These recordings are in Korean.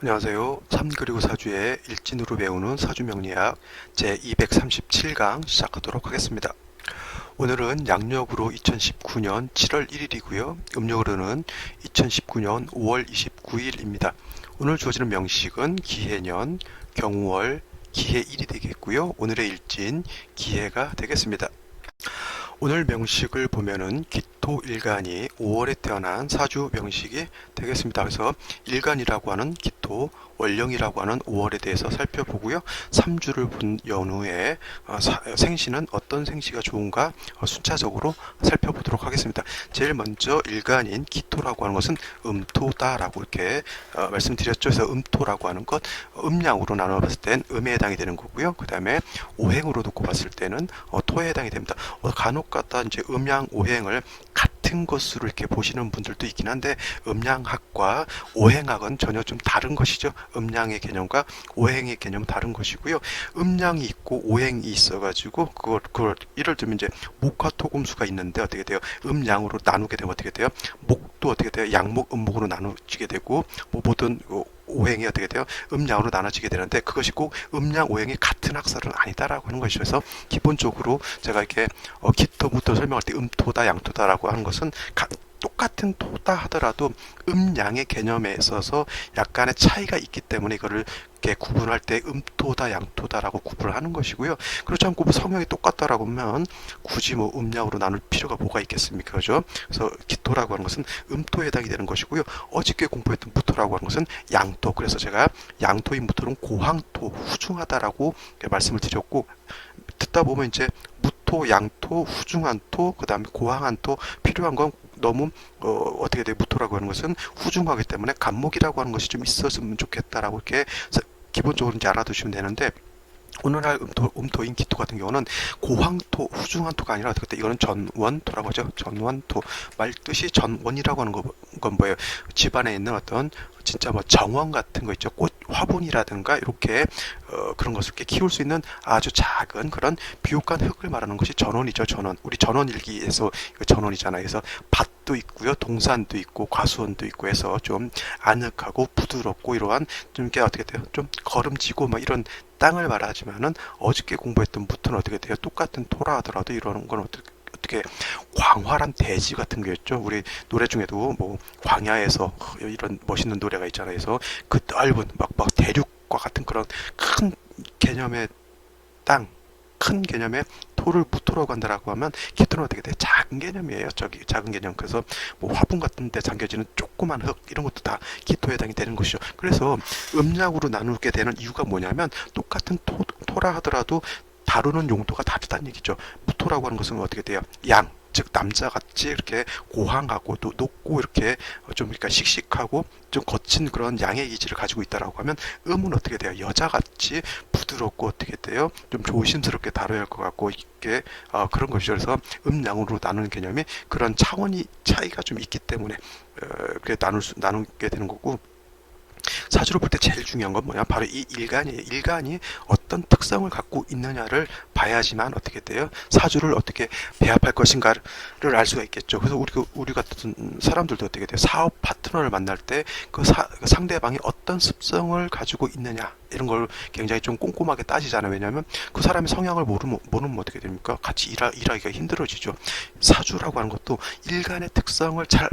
안녕하세요. 3 그리고 4주의 일진으로 배우는 사주명리학 제237강 시작하도록 하겠습니다. 오늘은 양력으로 2019년 7월 1일이고요. 음력으로는 2019년 5월 29일입니다. 오늘 주어지는 명식은 기해년, 경우월, 기해일이 되겠고요. 오늘의 일진 기해가 되겠습니다. 오늘 명식을 보면은 기토일간이 5월에 태어난 사주 명식이 되겠습니다. 그래서 일간이라고 하는 기토, 월령이라고 하는 5월에 대해서 살펴보고요. 3주를 본 연후에 생시는 어떤 생시가 좋은가 순차적으로 살펴보도록 하겠습니다. 제일 먼저 일간인 기토라고 하는 것은 음토다라고 이렇게 말씀드렸죠. 그래서 음토라고 하는 것 음양으로 나눠 봤을 땐 음에 해당이 되는 거고요. 그 다음에 오행으로 놓고 봤을 때는 토에 해당이 됩니다. 간혹 가다 이제 음양 오행을 같은 것으로 이렇게 보시는 분들도 있긴 한데 음양학과 오행학은 전혀 좀 다른 것이죠. 음양의 개념과 오행의 개념은 다른 것이고요. 음양이 있고 오행이 있어가지고 그걸 예를 들면 이제 목화 토금수가 있는데 어떻게 돼요? 음양으로 나누게 되면 어떻게 돼요? 목도 어떻게 돼요? 양목 음목으로 나누게 되고 뭐 모든 오행이 어떻게 돼요? 음양으로 나눠지게 되는데 그것이 꼭 음양 오행이 같은 학설은 아니다라고 하는 것이죠. 그래서 기본적으로 제가 이렇게 기토부터 설명할 때 음토다 양토다라고 하는 것은 똑같은 토다 하더라도 음양의 개념에 있어서 약간의 차이가 있기 때문에 이거를 이렇게 구분할 때 음토다 양토다라고 구분을 하는 것이고요. 그렇지 않고 뭐 성형이 똑같다라고 하면 굳이 뭐 음양으로 나눌 필요가 뭐가 있겠습니까? 그죠? 그래서 기토라고 하는 것은 음토에 해당이 되는 것이고요. 어저께 공부했던 무토라고 하는 것은 양토. 그래서 제가 양토인 무토는 고황토, 후중하다라고 말씀을 드렸고 듣다 보면 이제 무토, 양토, 후중한 토, 그 다음에 고황한 토 필요한 건 너무 어떻게 돼 무토라고 하는 것은 후중하기 때문에 간목이라고 하는 것이 좀 있었으면 좋겠다라고 이렇게 기본적으로 이제 알아두시면 되는데 오늘날 음토인 기토 같은 경우는 고황토, 후중한토가 아니라 그때 이거는 전원토라고 하죠. 전원토 말 뜻이 전원이라고 하는 건 뭐예요? 집안에 있는 어떤 진짜 뭐 정원 같은 거 있죠. 꽃 화분이라든가 이렇게 그런 것을 이렇게 키울 수 있는 아주 작은 그런 비옥한 흙을 말하는 것이 전원이죠. 전원. 우리 전원일기에서 전원이잖아요. 그래서 밭도 있고요, 동산도 있고 과수원도 있고 해서 좀 아늑하고 부드럽고 이러한 좀 이게 어떻게 돼요? 좀 거름지고 막 이런 땅을 말하지만은 어저께 공부했던 무토는 어떻게 돼요? 똑같은 토라 하더라도 이러는 건 어떻게 광활한 대지 같은 게 있죠. 우리 노래 중에도 뭐 광야에서 이런 멋있는 노래가 있잖아요. 그래서 그 넓은 막 대륙과 같은 그런 큰 개념의 땅, 큰 개념의 토를 무토라고 한다라고 하면 기토는 어떻게 돼? 작은 개념이에요. 저기 작은 개념. 그래서 뭐 화분 같은 데 잠겨지는 조그만 흙 이런 것도 다 기토에 해당이 되는 것이죠. 그래서 음약으로 나누게 되는 이유가 뭐냐면 똑같은 토라 하더라도 다루는 용도가 다르다는 얘기죠. 무토라고 하는 것은 어떻게 돼요? 양, 즉 남자같이 이렇게 고황하고 또 높고 이렇게 좀 그러니까 씩씩하고 좀 거친 그런 양의 기질을 가지고 있다라고 하면 음은 어떻게 돼요? 여자같이 부드럽고 어떻게 돼요? 좀 조심스럽게 다뤄야 할 것 같고 이게 그런 것이죠. 그래서 음양으로 나누는 개념이 그런 차원이 차이가 좀 있기 때문에 그렇게 나누게 되는 거고 사주로 볼 때 제일 중요한 건 뭐냐? 바로 이 일간이에요. 일간이 어떤 특성을 갖고 있느냐를 봐야지만 어떻게 돼요? 사주를 어떻게 배합할 것인가를 알 수가 있겠죠. 그래서 우리 같은 사람들도 어떻게 돼요? 사업 파트너를 만날 때 그 상대방이 어떤 습성을 가지고 있느냐 이런 걸 굉장히 좀 꼼꼼하게 따지잖아요. 왜냐하면 그 사람의 성향을 모르면 어떻게 됩니까? 같이 일하기가 힘들어지죠. 사주라고 하는 것도 일간의 특성을 잘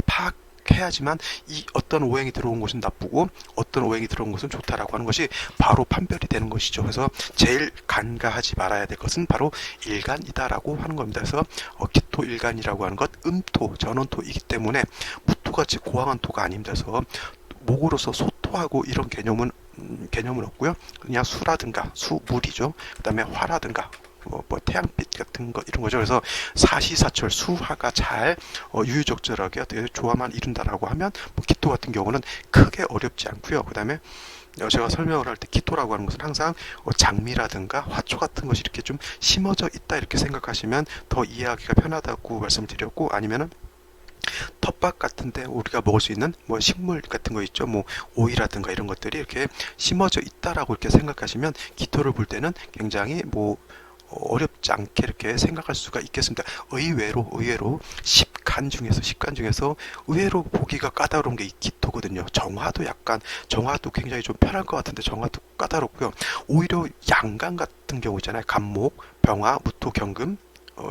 해야지만 이 어떤 오행이 들어온 것은 나쁘고 어떤 오행이 들어온 것은 좋다라고 하는 것이 바로 판별이 되는 것이죠. 그래서 제일 간과하지 말아야 될 것은 바로 일간이다라고 하는 겁니다. 그래서 기토 일간이라고 하는 것 음토 전원토이기 때문에 무토같이 고황한 토가 아닙니다. 그래서 목으로서 소토하고 이런 개념은 없고요. 그냥 수라든가 수물이죠. 그 다음에 화라든가 뭐 태양빛 같은 거 이런 거죠. 그래서 사시사철 수화가 잘 유유적절하게 어떻게 조화만 이룬다라고 하면 뭐 기토 같은 경우는 크게 어렵지 않고요. 그 다음에 제가 설명을 할 때 기토라고 하는 것은 항상 장미라든가 화초 같은 것이 이렇게 좀 심어져 있다 이렇게 생각하시면 더 이해하기가 편하다고 말씀드렸고 아니면은 텃밭 같은데 우리가 먹을 수 있는 뭐 식물 같은 거 있죠. 뭐 오이라든가 이런 것들이 이렇게 심어져 있다라고 이렇게 생각하시면 기토를 볼 때는 굉장히 뭐 어렵지 않게 이렇게 생각할 수가 있겠습니다. 의외로 십간 중에서 의외로 보기가 까다로운 게 이 기토거든요. 정화도 굉장히 좀 편할 것 같은데 정화도 까다롭고요. 오히려 양간 같은 경우 있잖아요. 간목, 병화, 무토, 경금,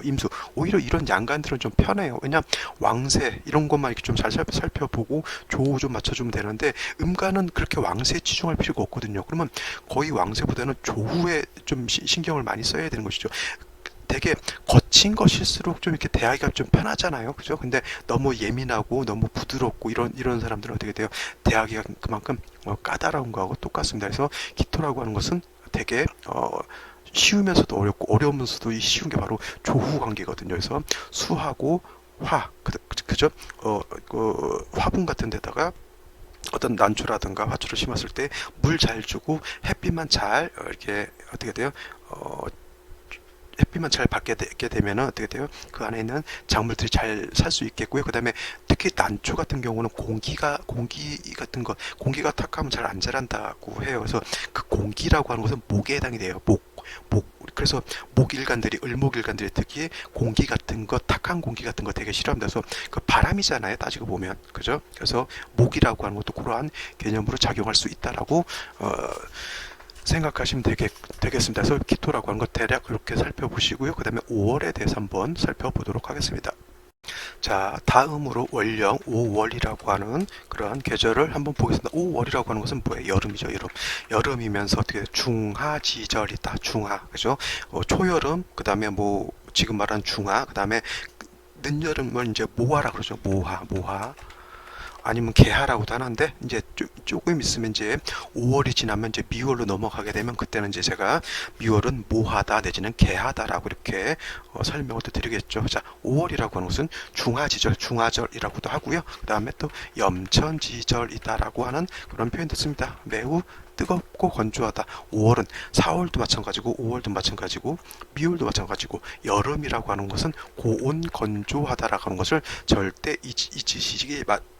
임수. 오히려 이런 양간들은 좀 편해요. 왜냐면 왕세 이런 것만 이렇게 좀 잘 살펴보고 조우 좀 맞춰주면 되는데 음간은 그렇게 왕세에 치중할 필요가 없거든요. 그러면 거의 왕세보다는 조우에 좀 신경을 많이 써야 되는 것이죠. 되게 거친 것일수록 좀 이렇게 대하기가 좀 편하잖아요. 그죠? 근데 너무 예민하고 너무 부드럽고 이런 사람들은 어떻게 돼요? 대하기가 그만큼 까다로운 거하고 똑같습니다. 그래서 기토라고 하는 것은 되게 쉬우면서도 어렵고 어려우면서도 이 쉬운 게 바로 조후 관계거든요. 그래서 수하고 그죠? 화분 같은 데다가 어떤 난초라든가 화초를 심었을 때 물 잘 주고 햇빛만 잘 이렇게 어떻게 돼요? 햇빛만 잘 받게 되면 어떻게 돼요? 그 안에 있는 작물들이 잘 살 수 있겠고요. 그 다음에 특히 난초 같은 경우는 공기 같은 거, 공기가 탁하면 잘 안 자란다고 해요. 그래서 그 공기라고 하는 것은 목에 해당이 돼요. 그래서 을목일간들이 특히 공기 같은 거, 탁한 공기 같은 거 되게 싫어합니다. 그래서 그 바람이잖아요. 따지고 보면. 그죠? 그래서 목이라고 하는 것도 그러한 개념으로 작용할 수 있다라고, 생각하시면 되겠습니다. 그래서 기토라고 하는 것 대략 그렇게 살펴보시고요. 그 다음에 5월에 대해서 한번 살펴보도록 하겠습니다. 자, 다음으로 월령 5월이라고 하는 그러한 계절을 한번 보겠습니다. 5월이라고 하는 것은 뭐예요? 여름이죠, 여름. 여름이면서 어떻게 중하지절이다. 중하, 그죠? 초여름, 그 다음에 뭐 지금 말한 중하, 그 다음에 늦여름은 이제 모하라 그러죠. 모하. 아니면 개하라고도 하는데 이제 조금 있으면 이제 5월이 지나면 이제 미월로 넘어가게 되면 그때는 이제 제가 미월은 모하다 내지는 개하다라고 이렇게 설명을 또 드리겠죠. 자, 5월이라고 하는 것은 중하절이라고도 하고요. 그 다음에 또 염천지절이다라고 하는 그런 표현도 씁니다. 매우 뜨겁고 건조하다. 5월은 4월도 마찬가지고 5월도 마찬가지고 미월도 마찬가지고 여름이라고 하는 것은 고온 건조하다라고 하는 것을 절대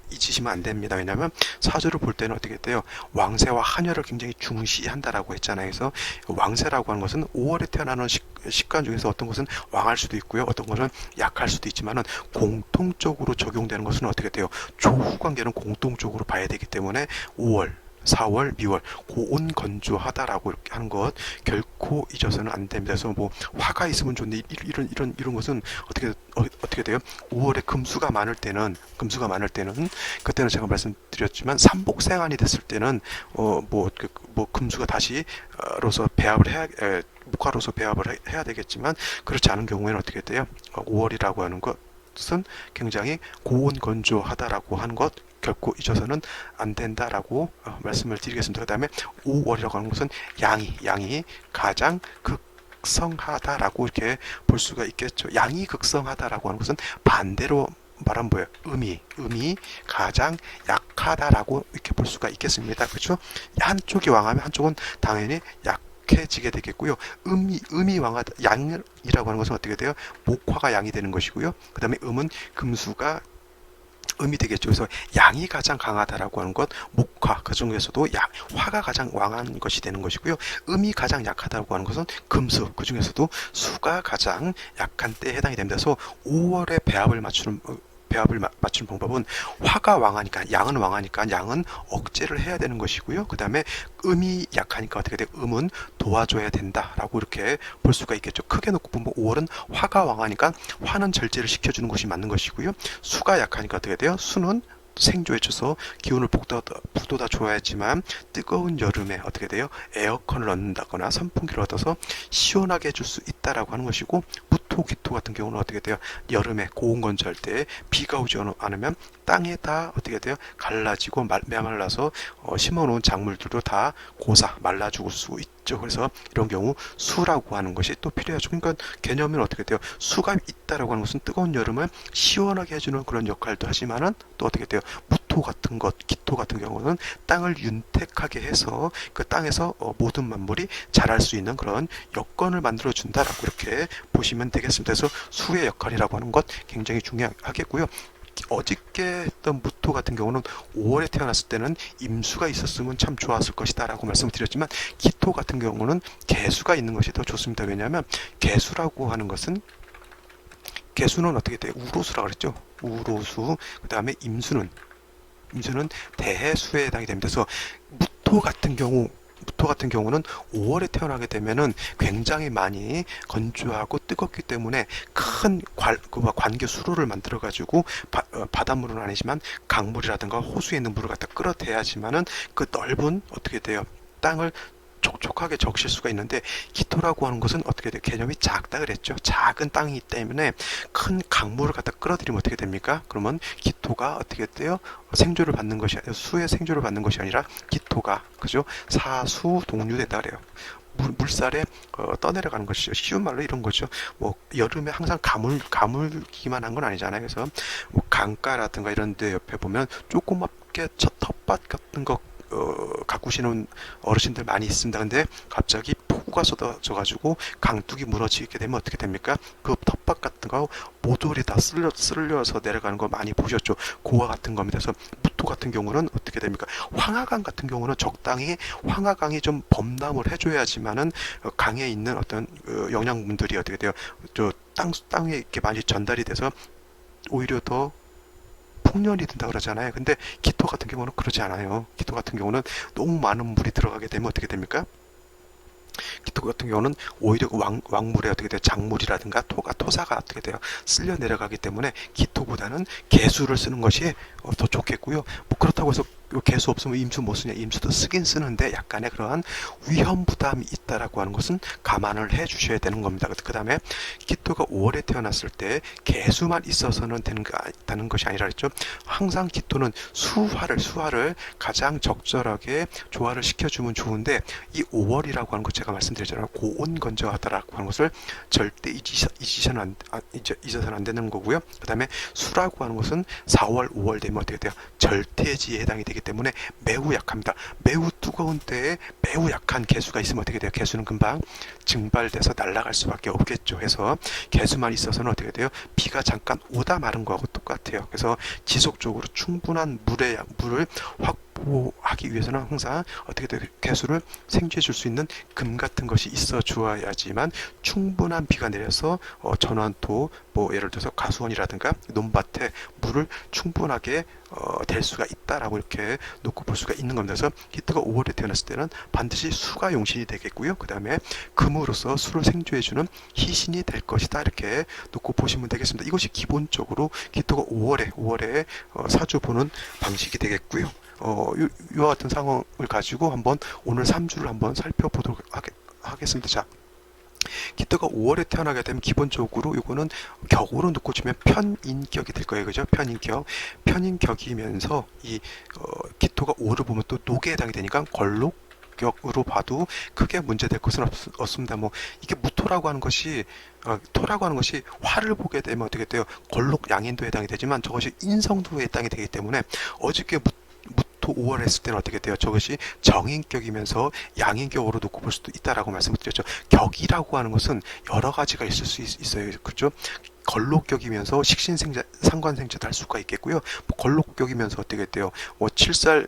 잊으시면 안 됩니다. 왜냐하면 사주를 볼 때는 어떻게 돼요? 왕세와 한여를 굉장히 중시한다라고 했잖아요. 그래서 왕세라고 하는 것은 5월에 태어나는 식간 중에서 어떤 것은 왕할 수도 있고요. 어떤 것은 약할 수도 있지만은 공통적으로 적용되는 것은 어떻게 돼요? 조후 관계는 공통적으로 봐야 되기 때문에 5월 4월, 미월 고온 건조하다라고 이렇게 하는 것 결코 잊어서는 안 됩니다. 그래서 뭐 화가 있으면 좋은데 이런 것은 어떻게 돼요? 5월에 금수가 많을 때는 그때는 제가 말씀드렸지만 삼복생안이 됐을 때는 금수가 다시로서 배합을 목화로서 배합을 해야 되겠지만 그렇지 않은 경우에는 어떻게 돼요? 5월이라고 하는 것은 굉장히 고온 건조하다라고 하는 것 결코 잊어서는 안 된다라고 말씀을 드리겠습니다. 그 다음에 5월이라고 하는 것은 양이 가장 극성하다라고 이렇게 볼 수가 있겠죠. 양이 극성하다라고 하는 것은 반대로 말하면 뭐예요? 음이 가장 약하다라고 이렇게 볼 수가 있겠습니다. 그렇죠? 한쪽이 왕하면 한쪽은 당연히 약해지게 되겠고요. 음이 왕하다, 양이라고 하는 것은 어떻게 돼요? 목화가 양이 되는 것이고요. 그 다음에 음은 금수가 음이 되겠죠. 그래서 양이 가장 강하다라고 하는 것, 목화, 그 중에서도 화가 가장 왕한 것이 되는 것이고요. 음이 가장 약하다고 하는 것은 금수, 그 중에서도 수가 가장 약한 때에 해당이 됩니다. 그래서 5월에 배합을 맞추는 방법은 화가 왕하니까 양은 억제를 해야 되는 것이고요. 그 다음에 음이 약하니까 어떻게 돼요? 음은 도와줘야 된다라고 이렇게 볼 수가 있겠죠. 크게 놓고 보면 5월은 화가 왕하니까 화는 절제를 시켜주는 것이 맞는 것이고요. 수가 약하니까 어떻게 돼요? 수는 생조해줘서 기온을 북돋아 줘야지만 뜨거운 여름에 어떻게 돼요? 에어컨을 넣는다거나 선풍기를 얻어서 시원하게 해줄 수 있다라고 하는 것이고 기토 같은 경우는 어떻게 돼요? 여름에 고온 건조할 때 비가 오지 않으면 땅에다 어떻게 돼요? 갈라지고 메말라서 심어놓은 작물들도 다 말라 죽을 수 있죠. 그래서 이런 경우 수라고 하는 것이 또 필요하죠. 그러니까 개념은 어떻게 돼요? 수가 있다라고 하는 것은 뜨거운 여름을 시원하게 해주는 그런 역할도 하지만은 또 어떻게 돼요? 기토 같은 경우는 땅을 윤택하게 해서 그 땅에서 모든 만물이 자랄 수 있는 그런 여건을 만들어 준다라고 이렇게 보시면 되겠습니다. 그래서 수의 역할이라고 하는 것 굉장히 중요하겠고요. 어저께 했던 무토 같은 경우는 5월에 태어났을 때는 임수가 있었으면 참 좋았을 것이다 라고 말씀을 드렸지만, 기토 같은 경우는 개수가 있는 것이 더 좋습니다. 왜냐하면 개수라고 하는 것은, 개수는 어떻게 돼요? 우로수라고 그랬죠. 우로수. 그 다음에 임수는 대해수에 해당이 됩니다. 그래서 무토 같은 경우는 5월에 태어나게 되면은 굉장히 많이 건조하고 뜨겁기 때문에 큰 관계 수로를 만들어 가지고 바닷물은 아니지만 강물이라든가 호수에 있는 물을 갖다 끌어대야지만은 그 넓은 어떻게 돼요? 땅을 촉촉하게 적실 수가 있는데, 기토라고 하는 것은 어떻게 돼요? 개념이 작다 그랬죠. 작은 땅이기 때문에 큰 강물을 갖다 끌어들이면 어떻게 됩니까? 그러면 기토가 어떻게 돼요? 생조를 받는 것이 아니라, 수의 생조를 받는 것이 아니라 기토가, 그죠? 사수 동류된다 그래요. 물살에 떠내려가는 것이죠. 쉬운 말로 이런 거죠. 뭐 여름에 항상 가물기만 한 건 아니잖아요. 그래서 뭐 강가라든가 이런 데 옆에 보면 조그맣게 텃밭 같은 거 가꾸시는 어르신들 많이 있습니다. 근데 갑자기 폭우가 쏟아져가지고 강둑이 무너지게 되면 어떻게 됩니까? 그 텃밭 같은 거 모조리 다 쓸려서 내려가는 거 많이 보셨죠? 고와 같은 겁니다. 그래서 무토 같은 경우는 어떻게 됩니까? 황하강 같은 경우는 적당히, 황하강이 좀 범람을 해줘야지만은 강에 있는 어떤 영양분들이 어떻게 돼요? 저 땅에 이렇게 많이 전달이 돼서 오히려 더 풍년이 든다 그러잖아요. 근데 기토 같은 경우는 그러지 않아요. 기토 같은 경우는 너무 많은 물이 들어가게 되면 어떻게 됩니까? 기토 같은 경우는 오히려 그 왕물에 어떻게 돼요? 작물이라든가 토사가 어떻게 돼요? 쓸려 내려가기 때문에 기토보다는 개수를 쓰는 것이 더 좋겠고요. 뭐 그렇다고 해서 개수 없으면 임수 못 쓰냐? 임수도 쓰긴 쓰는데 약간의 그러한 위험 부담이 있다라고 하는 것은 감안을 해 주셔야 되는 겁니다. 그 다음에 기토가 5월에 태어났을 때 개수만 있어서는 되는 것이 아니라 그랬죠. 항상 기토는 수화를 가장 적절하게 조화를 시켜주면 좋은데, 이 5월이라고 하는 것 제가 말씀드렸잖아요. 고온건조하다라고 하는 것을 절대 잊으셔서는 안 되는 거고요. 그 다음에 수라고 하는 것은 4월, 5월 되면 어떻게 돼요? 절대지에 해당이 되기 때문에 매우 약합니다. 매우 뜨거운 때에 매우 약한 개수가 있으면 어떻게 돼요? 개수는 금방 증발돼서 날아갈 수밖에 없겠죠. 해서 개수만 있어서는 어떻게 돼요? 비가 잠깐 오다 마른 거하고 똑같아요. 그래서 지속적으로 충분한 물을 확보하기 위해서는 항상 어떻게 돼요? 개수를 생취해 줄 수 있는 금 같은 것이 있어 주어야지만 충분한 비가 내려서 전원토, 뭐 예를 들어서 가수원이라든가 논밭에 물을 충분하게 될 수가 있다라고 이렇게 놓고 볼 수가 있는 겁니다. 그래서 기토가 5월에 태어났을 때는 반드시 수가 용신이 되겠고요. 그 다음에 금으로서 수를 생조해주는 희신이 될 것이다, 이렇게 놓고 보시면 되겠습니다. 이것이 기본적으로 기토가 5월에 사주 보는 방식이 되겠고요. 이와 같은 상황을 가지고 한번 오늘 3주를 한번 살펴보도록 하겠습니다. 자, 기토가 5월에 태어나게 되면 기본적으로 이거는 격으로 놓고 치면 편인격이 될 거예요. 그죠? 편인격이면서 이 기토가 5를 보면 또 녹에 해당이 되니까 걸록격으로 봐도 크게 문제될 것은 없습니다. 뭐 이게 무토라고 하는 것이 토라고 하는 것이 화를 보게 되면 어떻게 돼요? 걸록 양인도에 해당이 되지만 저것이 인성도에 해당이 되기 때문에 어저께 무토 5월 했을 때는 어떻게 돼요? 저것이 정인격이면서 양인격으로 놓고 볼 수도 있다라고 말씀을 드렸죠. 격이라고 하는 것은 여러 가지가 있을 수 있어요. 그렇죠? 걸록격이면서 식신생자, 상관생자도 할 수가 있겠고요. 뭐 걸록격이면서 어떻게 돼요? 뭐 칠살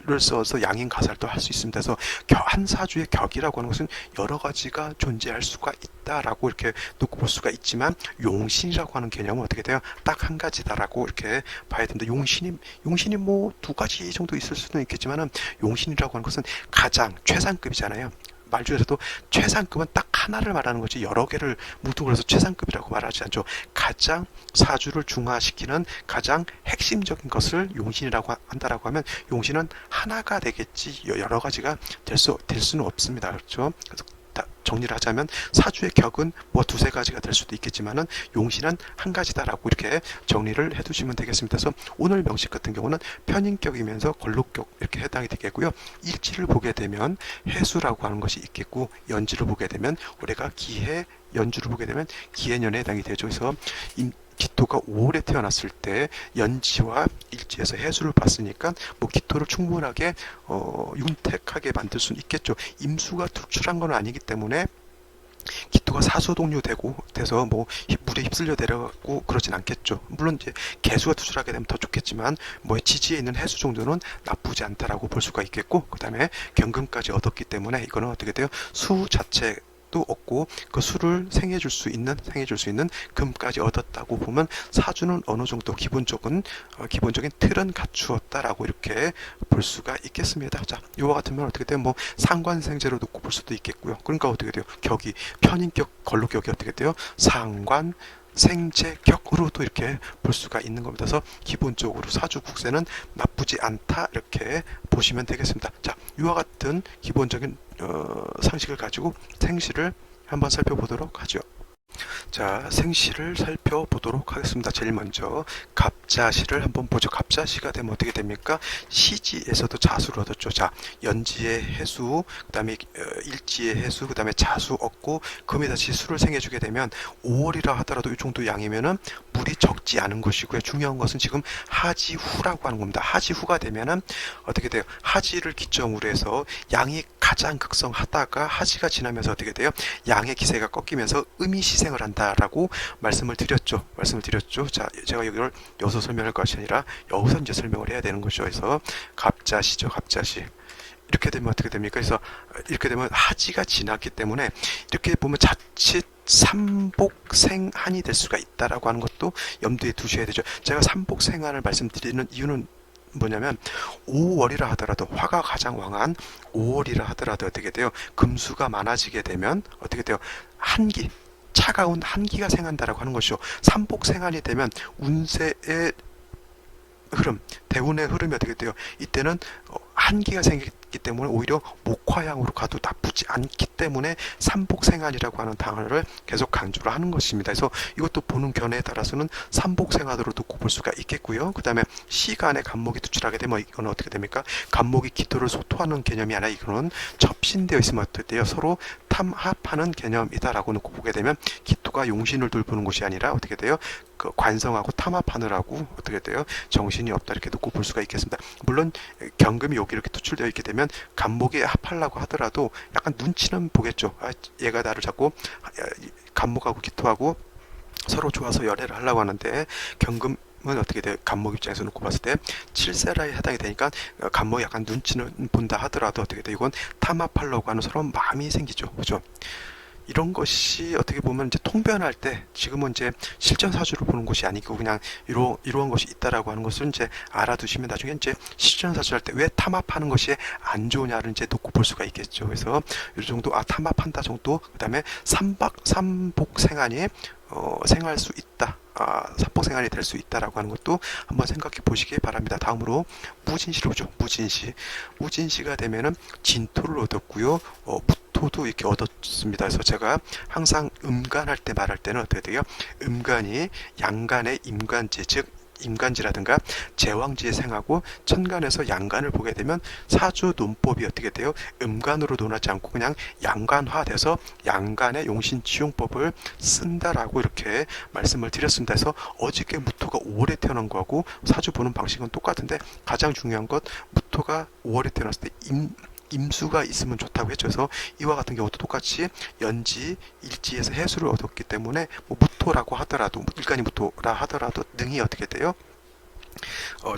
를 써서 양인 가살도 할 수 있습니다. 그래서 한 사주의 격이라고 하는 것은 여러 가지가 존재할 수가 있다라고 이렇게 놓고 볼 수가 있지만, 용신이라고 하는 개념은 어떻게 돼요? 딱 한 가지다라고 이렇게 봐야 됩니다. 용신이 뭐 두 가지 정도 있을 수도 있겠지만은, 용신이라고 하는 것은 가장 최상급이잖아요. 말 중에서도 최상급은 딱 하나를 말하는 거지 여러 개를 뭉뚱그려서 해서 최상급이라고 말하지 않죠. 가장 사주를 중화시키는 가장 핵심적인 것을 용신이라고 한다라고 하면, 용신은 하나가 되겠지 여러 가지가 될 수는 없습니다. 그렇죠? 그래서 정리를 하자면 사주의 격은 뭐 두세 가지가 될 수도 있겠지만은 용신은 한 가지다라고 이렇게 정리를 해두시면 되겠습니다. 그래서 오늘 명식 같은 경우는 편인격이면서 걸록격 이렇게 해당이 되겠고요. 일지를 보게 되면 해수라고 하는 것이 있겠고, 연지를 보게 되면 올해가 기해, 연주를 보게 되면 기해년에 해당이 되죠. 그래서 기토가 5월에 태어났을 때 연지와 일지에서 해수를 봤으니까 뭐 기토를 충분하게 윤택하게 만들 수는 있겠죠. 임수가 투출한 건 아니기 때문에 기토가 사수동류 되고 상태에서 뭐 물에 휩쓸려 내려가고 그러진 않겠죠. 물론 이제 개수가 투출하게 되면 더 좋겠지만 뭐 지지에 있는 해수 정도는 나쁘지 않다라고 볼 수가 있겠고, 그 다음에 경금까지 얻었기 때문에 이거는 어떻게 돼요? 수 자체 도 얻고 그 수를 생해줄 수 있는 금까지 얻었다고 보면 사주는 어느 정도 기본적인 틀은 갖추었다라고 이렇게 볼 수가 있겠습니다. 자, 이와 같으면 어떻게 돼요? 뭐 상관생재로 놓고 볼 수도 있겠고요. 그러니까 어떻게 돼요? 격이 편인격 걸로격이 어떻게 돼요? 상관 생재격으로도 이렇게 볼 수가 있는 겁니다. 그래서 기본적으로 사주 국세는 나쁘지 않다 이렇게 보시면 되겠습니다. 자, 이와 같은 기본적인 상식을 가지고 생시를 한번 살펴보도록 하죠. 자, 생시를 살펴보도록 하겠습니다. 제일 먼저 갑자시를 한번 보죠. 갑자시가 되면 어떻게 됩니까? 시지에서도 자수를 얻었죠. 자, 연지의 해수, 그 다음에 일지의 해수, 그 다음에 자수 얻고 금이 다시 수를 생해주게 되면 5월이라 하더라도 이 정도 양이면은 물이 적지 않은 것이고요. 중요한 것은 지금 하지후라고 하는 겁니다. 하지후가 되면은 어떻게 돼요? 하지를 기점으로 해서 양이 가장 극성하다가 하지가 지나면서 어떻게 돼요? 양의 기세가 꺾이면서 음이 시생을 한다라고 말씀을 드렸죠. 자, 제가 이걸 여기서 설명할 것이 아니라 여기서 이제 설명을 해야 되는 것이죠. 그래서 갑자시죠. 갑자시. 이렇게 되면 어떻게 됩니까? 그래서 이렇게 되면 하지가 지났기 때문에 이렇게 보면 자칫 삼복생한이 될 수가 있다라고 하는 것도 염두에 두셔야 되죠. 제가 삼복생한을 말씀드리는 이유는 뭐냐면 5월이라 하더라도 화가 가장 왕한 5월이라 하더라도 어떻게 돼요? 금수가 많아지게 되면 어떻게 돼요? 차가운 한기가 생한다라고 하는 것이죠. 삼복생한이 되면 운세의 흐름, 대운의 흐름이 어떻게 돼요? 이때는 한기가 생기기 때문에 오히려 목화향으로 가도 나쁘지 않기 때문에 삼복생한이라고 하는 단어를 계속 강조를 하는 것입니다. 그래서 이것도 보는 견해에 따라서는 삼복생한으로 놓고 볼 수가 있겠고요. 그 다음에 시간에 간목이 투출하게 되면 이거는 어떻게 됩니까? 간목이 기토를 소토하는 개념이 아니라 이거는 접신되어 있으면 어떻게 돼요? 서로 탐합하는 개념이다라고 놓고 보게 되면 기토가 용신을 돌보는 것이 아니라 어떻게 돼요? 그 관성하고 탐합하느라고 어떻게 돼요? 정신이 없다 이렇게 놓고 볼 수가 있겠습니다. 물론 경금이 여기 이렇게 투출되어 있게 되면 간목에 합하려고 하더라도 약간 눈치는 보겠죠. 아, 얘가 나를 자꾸 간목하고 기토하고 서로 좋아서 열애를 하려고 하는데 경금은 어떻게 돼요? 간목 입장에서 놓고 봤을 때 7세라에 해당이 되니까 간목이 약간 눈치는 본다 하더라도 어떻게 돼요? 이건 탐합하려고 하는 서러운 마음이 생기죠. 그죠? 이런 것이 어떻게 보면 이제 통변할 때 지금은 이제 실전 사주를 보는 것이 아니고 그냥 이러한 것이 있다라고 하는 것을 이제 알아두시면 나중에 이제 실전 사주할 때 왜 탐합하는 것이 안 좋으냐를 이제 놓고 볼 수가 있겠죠. 그래서 이 정도 탐합한다 정도, 그다음에 삼복 생활이 생활할 수 있다. 삼복생활이 될 수 있다라고 하는 것도 한번 생각해 보시기 바랍니다. 다음으로 무진시로 오죠. 무진시가 되면은 진토를 얻었고요. 무토도 이렇게 얻었습니다. 그래서 제가 항상 음간할 때 말할 때는 어떻게 돼요? 음간이 양간의 임간지, 즉 임간지라든가 제왕지에 생하고 천간에서 양간을 보게 되면 사주 논법이 어떻게 돼요? 음간으로 논하지 않고 그냥 양간화돼서 양간의 용신치용법을 쓴다라고 이렇게 말씀을 드렸습니다. 그래서 어저께 무토가 5월에 태어난 거하고 사주 보는 방식은 똑같은데 가장 중요한 것 무토가 5월에 태어났을 때 임수가 있으면 좋다고 했죠. 그래서 이와 같은 경우도 똑같이 연지, 일지에서 해수를 얻었기 때문에 뭐 무토라고 하더라도 일간이 무토라 하더라도 능이 어떻게 돼요?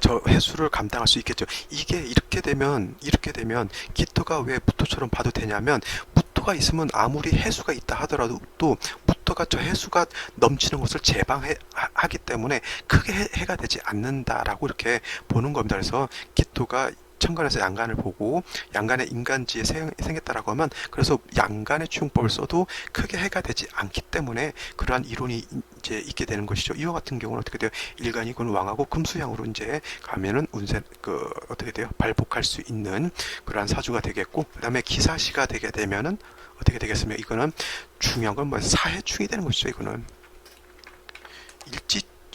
저 해수를 감당할 수 있겠죠. 이게 이렇게 되면 기토가 왜 무토처럼 봐도 되냐면 무토가 있으면 아무리 해수가 있다 하더라도 또 무토가 저 해수가 넘치는 것을 제방하기 때문에 크게 해가 되지 않는다라고 이렇게 보는 겁니다. 그래서 기토가 천간에서 양간을 보고 양간의 임간지에 생겼다라고 하면 그래서 양간의 취용법을 써도 크게 해가 되지 않기 때문에 그러한 이론이 이제 있게 되는 것이죠. 이와 같은 경우는 어떻게 돼요? 일간이 군 왕하고 금수양으로 이제 가면은 운세 어떻게 돼요? 발복할 수 있는 그러한 사주가 되겠고, 그다음에 기사시가 되게 되면은 어떻게 되겠으면 이거는 중요한 건 뭐 사해충이 되는 것이죠. 이거는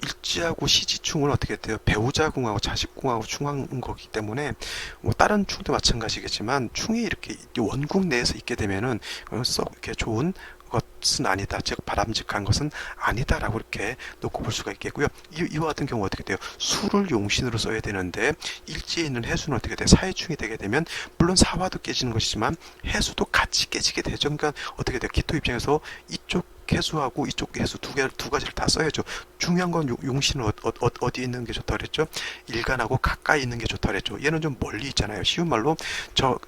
일지하고 시지충은 어떻게 돼요? 배우자궁하고 자식궁하고 충한 거기 때문에 뭐 다른 충도 마찬가지겠지만 충이 이렇게 원궁 내에서 있게 되면은 썩 이렇게 좋은 것은 아니다. 즉 바람직한 것은 아니다라고 이렇게 놓고 볼 수가 있겠고요. 이와 같은 경우 어떻게 돼요? 수를 용신으로 써야 되는데 일지에 있는 해수는 어떻게 돼요? 사해충이 되게 되면 물론 사화도 깨지는 것이지만 해수도 같이 깨지게 되죠. 그러니까 어떻게 돼요? 기토 입장에서 이쪽 해수하고 이쪽 해수 두 가지를 다 써야죠. 중요한 건 용신은 어디 있는 게 좋다 그랬죠? 일간하고 가까이 있는 게 좋다 그랬죠. 얘는 좀 멀리 있잖아요. 쉬운 말로 저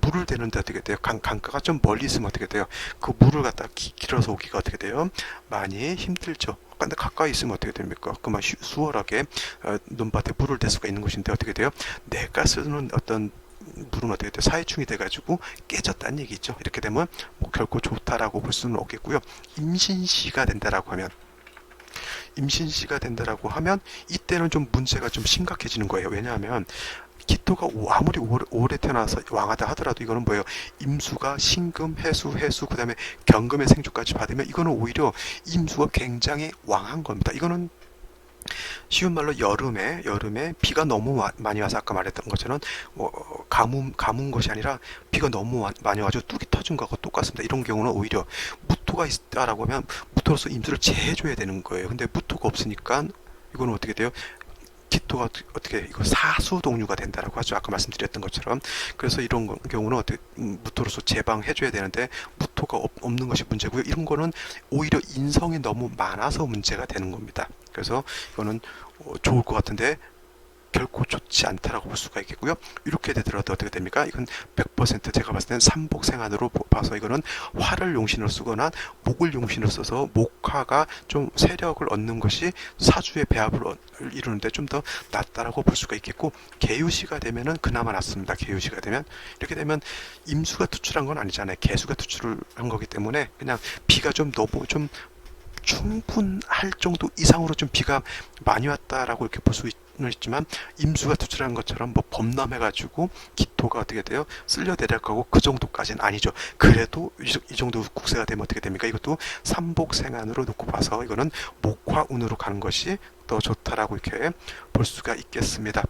물을 대는데 어떻게 돼요? 강가가 좀 멀리 있으면 어떻게 돼요? 그 물을 갖다 길어서 오기가 어떻게 돼요? 많이 힘들죠. 근데 가까이 있으면 어떻게 됩니까? 그만 수월하게 논밭에 물을 댈 수가 있는 것인데 어떻게 돼요? 내가 쓰는 어떤 물은 어떻게 돼요? 사회충이 돼가지고 깨졌다는 얘기죠. 이렇게 되면 뭐 결코 좋다라고 볼 수는 없겠고요. 임신시가 된다라고 하면 이때는 좀 문제가 좀 심각해지는 거예요. 왜냐하면 기토가 아무리 오래 태어나서 왕하다 하더라도 이거는 뭐예요? 임수가 신금, 해수, 그 다음에 경금의 생주까지 받으면 이거는 오히려 임수가 굉장히 왕한 겁니다. 이거는 쉬운 말로 여름에 비가 너무 많이 와서 아까 말했던 것처럼 가문 것이 아니라 비가 너무 많이 와서 뚝이 터진 거하고 똑같습니다. 이런 경우는 오히려 무토가 있다라고 하면 무토로서 임수를 제해줘야 되는 거예요. 근데 무토가 없으니까 이거는 어떻게 돼요? 기토가 어떻게 이거 사수동류가 된다라고 하죠. 아까 말씀드렸던 것처럼. 그래서 이런 경우는 어떻게 무토로서 제방해줘야 되는데 무토가 없는 것이 문제고요. 이런 거는 오히려 인성이 너무 많아서 문제가 되는 겁니다. 그래서 이거는 좋을 것 같은데 결코 좋지 않다라고 볼 수가 있겠고요. 이렇게 되더라도 어떻게 됩니까? 이건 100% 제가 봤을 때는 삼복생안으로 봐서 이거는 화를 용신으로 쓰거나 목을 용신으로 써서 목화가 좀 세력을 얻는 것이 사주의 배합을 이루는데 좀 더 낫다라고 볼 수가 있겠고, 개유시가 되면은 그나마 낫습니다. 개유시가 되면 이렇게 되면 임수가 투출한 건 아니잖아요. 개수가 투출을 한 거기 때문에 그냥 비가 좀 너무 좀 충분할 정도 이상으로 좀 비가 많이 왔다라고 이렇게 볼 수 있지만 임수가 투출한 것처럼 뭐 범람해가지고 기토가 어떻게 돼요? 쓸려 내려가고 그 정도까지는 아니죠. 그래도 이 정도 국세가 되면 어떻게 됩니까? 이것도 삼복생안으로 놓고 봐서 이거는 목화운으로 가는 것이 더 좋다라고 이렇게 볼 수가 있겠습니다.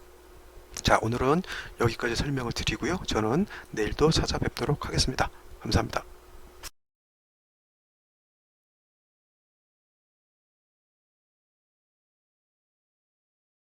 자, 오늘은 여기까지 설명을 드리고요. 저는 내일도 찾아뵙도록 하겠습니다. 감사합니다.